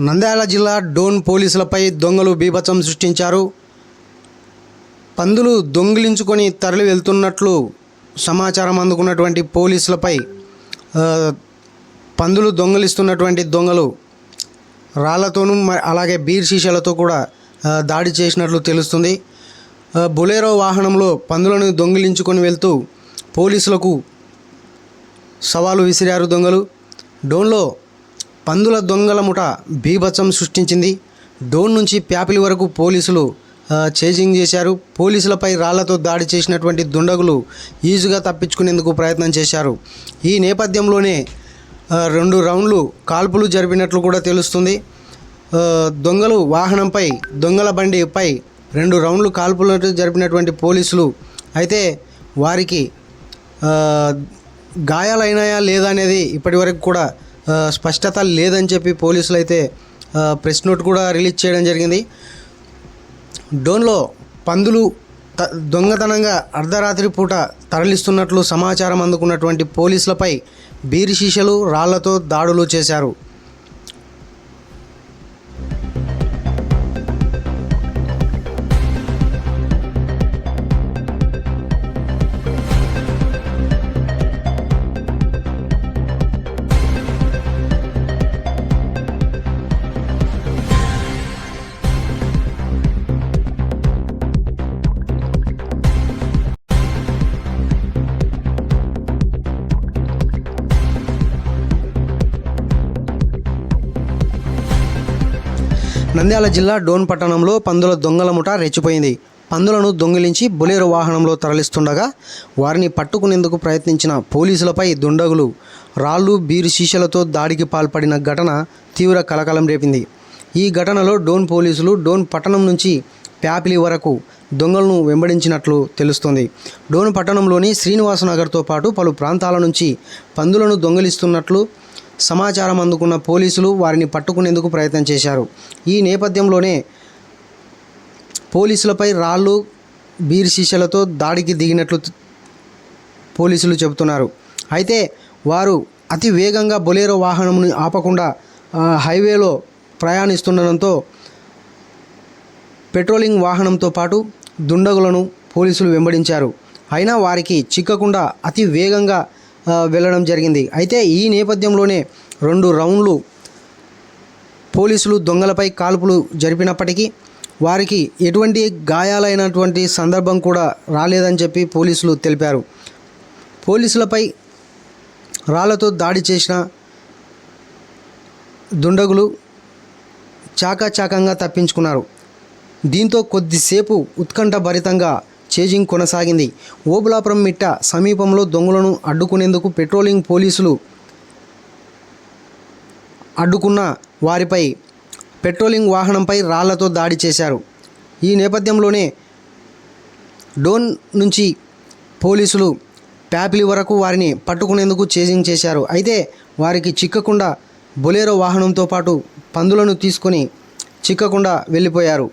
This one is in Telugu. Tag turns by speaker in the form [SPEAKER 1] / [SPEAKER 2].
[SPEAKER 1] నంద్యాల జిల్లా డోన్ పోలీసులపై దొంగలు బీభత్సం సృష్టించారు. పందులు దొంగిలించుకొని తరలి వెళ్తున్నట్లు సమాచారం అందుకున్నటువంటి పోలీసులపై పందులు దొంగిలిస్తున్నటువంటి దొంగలు రాళ్లతోనూ అలాగే బీర్ సీసాలతో కూడా దాడి చేసినట్లు తెలుస్తుంది. బొలెరో వాహనంలో పందులను దొంగిలించుకొని వెళ్తూ పోలీసులకు సవాలు విసిరారు దొంగలు. డోన్లో పందుల దొంగల ముఠ బీభత్సం సృష్టించింది. డోన్ నుంచి ప్యాపిలి వరకు పోలీసులు చేజింగ్ చేశారు. పోలీసులపై రాళ్లతో దాడి చేసినటువంటి దుండగులు ఈజీగా తప్పించుకునేందుకు ప్రయత్నం చేశారు. ఈ నేపథ్యంలోనే 2 రౌండ్లు కాల్పులు జరిపినట్లు కూడా తెలుస్తుంది. దొంగలు వాహనంపై దొంగల బండిపై 2 రౌండ్లు కాల్పులు జరిపినటువంటి పోలీసులు అయితే వారికి గాయాలైనాయా లేదా అనేది ఇప్పటివరకు కూడా స్పష్టత లేదని చెప్పి పోలీసులు అయితే ప్రెస్ నోట్ కూడా రిలీజ్ చేయడం జరిగింది. డోన్లో పందులు దొంగతనంగా అర్ధరాత్రి పూట తరలిస్తున్నట్లు సమాచారం అందుకున్నటువంటి పోలీసులపై బీరు సీసాలు రాళ్లతో దాడులు చేశారు. నంద్యాల జిల్లా డోన్ పట్టణంలో పందుల దొంగల ముఠ రెచ్చిపోయింది. పందులను దొంగిలించి బొలెరో వాహనంలో తరలిస్తుండగా వారిని పట్టుకునేందుకు ప్రయత్నించిన పోలీసులపై దుండగులు రాళ్ళు బీరు సీసాలతో దాడికి పాల్పడిన ఘటన తీవ్ర కలకలం రేపింది. ఈ ఘటనలో డోన్ పోలీసులు డోన్ పట్టణం నుంచి ప్యాపిలి వరకు దొంగలను వెంబడించినట్లు తెలుస్తోంది. డోన్ పట్టణంలోని శ్రీనివాసనగర్తో పాటు పలు ప్రాంతాల నుంచి పందులను దొంగిలిస్తున్నట్లు సమాచారం అందుకున్న పోలీసులు వారిని పట్టుకునేందుకు ప్రయత్నం చేశారు. ఈ నేపథ్యంలోనే పోలీసులపై రాళ్ళు బీర్ సీసాలతో దాడికి దిగినట్లు పోలీసులు చెబుతున్నారు. అయితే వారు అతి వేగంగా బొలెరో వాహనంను ఆపకుండా హైవేలో ప్రయాణిస్తుండడంతో పెట్రోలింగ్ వాహనంతో పాటు దుండగులను పోలీసులు వెంబడించారు. అయినా వారికి చిక్కకుండా అతి వేగంగా వెళ్ళడం జరిగింది. అయితే ఈ నేపథ్యంలోనే 2 రౌండ్లు పోలీసులు దొంగలపై కాల్పులు జరిపినప్పటికీ వారికి ఎటువంటి గాయాలైనటువంటి సందర్భం కూడా రాలేదని చెప్పి పోలీసులు తెలిపారు. పోలీసులపై రాళ్లతో దాడి చేసిన దుండగులు చాకచక్యంగా తప్పించుకున్నారు. దీంతో కొద్దిసేపు ఉత్కంఠభరితంగా చేజింగ్ కొనసాగింది. ఓబులాపురం మిట్ట సమీపంలో దొంగలను అడ్డుకునేందుకు పెట్రోలింగ్ పోలీసులు అడ్డుకున్న వారిపై పెట్రోలింగ్ వాహనంపై రాళ్లతో దాడి చేశారు. ఈ నేపథ్యంలోనే డోన్ నుంచి పోలీసులు ప్యాపిలి వరకు వారిని పట్టుకునేందుకు చేజింగ్ చేశారు. అయితే వారికి చిక్కకుండా బొలెరో వాహనంతో పాటు పందులను తీసుకొని చిక్కకుండా వెళ్ళిపోయారు.